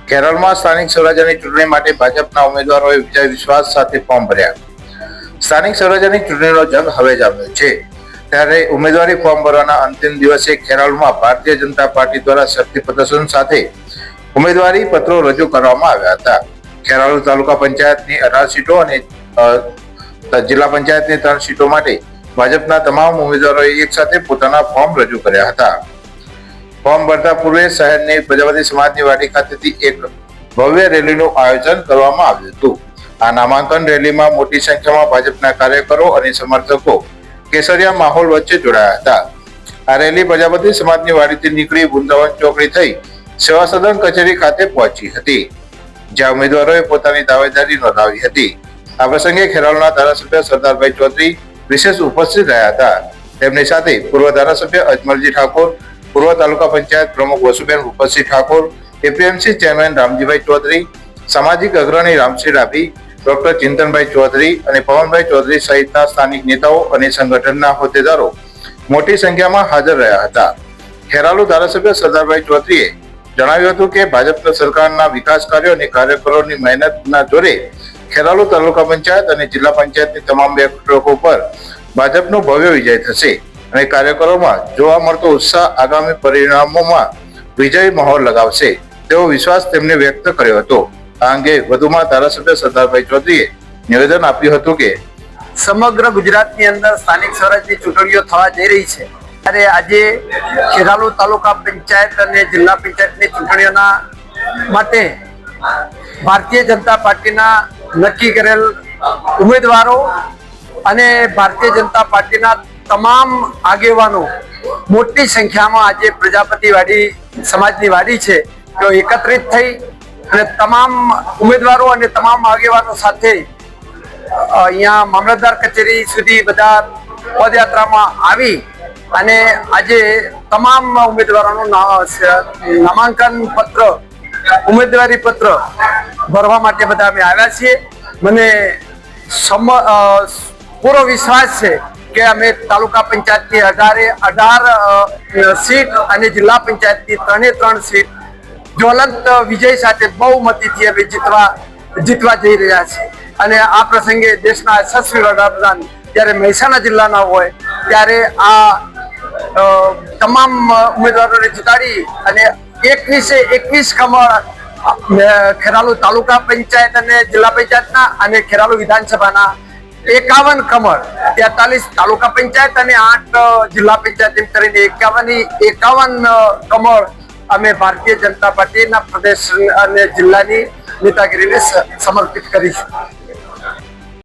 કેરળમાં સ્થાનિક સ્વરાજ્યની ચૂંટણી માટે ભાજપના ઉમેદવારોએ વિજય વિશ્વાસ સાથે ફોર્મ ભર્યા. સ્થાનિક સ્વરાજ્યની ચૂંટણીનો જંગ હવે જામ્યો છે. ત્યારે ઉમેદવારી ફોર્મ ભરવાના અંતિમ દિવસે કેરળમાં ભારતીય જનતા પાર્ટી દ્વારા શક્તિ પ્રદર્શન સાથે ઉમેદવારી પત્રો રજૂ કરવામાં આવ્યા હતા. ખેરાલુ તાલુકા પંચાયતની 18 સીટો અને જિલ્લા પંચાયતની 3 સીટો માટે ભાજપના તમામ ઉમેદવારોએ એક સાથે પોતાના ફોર્મ રજૂ કર્યા હતા. ફોર્મ ભરતા પૂર્વે શહેરની પ્રજાપતિ સમાજની વાડી ખાતેથી એક ભવ્ય રેલીનું આયોજન કરવામાં આવ્યું હતું. આ નામાંકન રેલીમાં મોટી સંખ્યામાં ભાજપના કાર્યકરો અને સમર્થકો કેસરિયા માહોલ વચ્ચે જોડાયા હતા. આ રેલી પ્રજાપતિ સમાજની વાડીથી નીકળી વૃંદાવન ચોકડી થઈ સેવા સદન કચેરી ખાતે પહોંચી હતી, જ્યાં ઉમેદવારોએ પોતાની દાવેદારી નોંધાવી હતી. આ પ્રસંગે ખેરાલુના ધારાસભ્ય સરદારભાઈ ચૌધરી વિશેષ ઉપસ્થિત રહ્યા હતા. તેમની સાથે પૂર્વ ધારાસભ્ય અજમલજી ઠાકોર, પૂર્વ તાલુકા પંચાયત પ્રમુખ વસુબેન ભૂપતસિંહ ઠાકોર, એપીએમસી ચેરમેન રામજીભાઈ ચૌધરી, સામાજિક અગ્રણી રામસિંહ ડાભી, ડોક્ટર ચિંતનભાઈ ચૌધરી અને પવનભાઈ ચૌધરી સહિતના સ્થાનિક નેતાઓ અને સંગઠનના હોદ્દેદારો મોટી સંખ્યામાં હાજર રહ્યા હતા. ખેરાલુ ધારાસભ્ય સરદારભાઈ ચૌધરીએ જણાવ્યું હતું કે ભાજપ સરકારના વિકાસ કાર્યો અને કાર્યકરોની મહેનતના જોરે ખેરાલુ તાલુકા પંચાયત અને જિલ્લા પંચાયતની તમામ બેઠકો પર ભાજપનો ભવ્ય વિજય થશે અને કાર્યકરોમાં જોવા મળતો ઉત્સાહ આગામી પરિણામોમાં વિજય મહોર લગાવશે તેવો વિશ્વાસ તેમને વ્યક્ત કર્યો હતો. આ અંગે વધુમાં ધારાસભ્ય સરદારભાઈ ચૌધરીએ નિવેદન આપ્યું હતું કે સમગ્ર ગુજરાતની અંદર સ્થાનિક સ્વરાજની ચૂંટણીઓ થવા જઈ રહી છે, ત્યારે આજે ખેરાલુ તાલુકા પંચાયત અને જિલ્લા પંચાયતની ચૂંટણીઓના માટે ભારતીય જનતા પાર્ટીના નક્કી કરેલ ઉમેદવારો અને ભારતીય જનતા પાર્ટીના તમામ આગેવાનો મોટી સંખ્યામાં આજે પ્રજાપતિ વાડી સમાજની વાડી છે તો એકત્રિત થઈ અને તમામ ઉમેદવારો અને તમામ આગેવાનો સાથે અહીંયા મામલતદાર કચેરી સુધી બધા પદયાત્રામાં આવી અને આજે તમામ ઉમેદવારોનું નામાંકન પત્ર ઉમેદવારી પત્ર ભરવા માટે બધા અમે આવ્યા છીએ. મને પૂરો વિશ્વાસ છે કે અમે તાલુકા પંચાયતની 18 સીટ અને જિલ્લા પંચાયતની 3 સીટ જ્વલંત વિજય સાથે બહુમતીથી અમે જીતવા જઈ રહ્યા છીએ. અને આ પ્રસંગે દેશના યશસ્વી વડાપ્રધાન જ્યારે મહેસાણા જિલ્લાના હોય ત્યારે આ તમામ ઉમેદવારોને જીતાડી અને 21 કમળ ખેરાલુ તાલુકા પંચાયત અને જિલ્લા પંચાયતના અને ખેરાલુ વિધાનસભાના 51 કમળ 43 તાલુકા પંચાયત અને 8 જિલ્લા પંચાયત એમ કરીને 51 કમળ અમે ભારતીય જનતા પાર્ટીના પ્રદેશ અને જિલ્લાની નેતાગીરીને સમર્પિત કરીશું.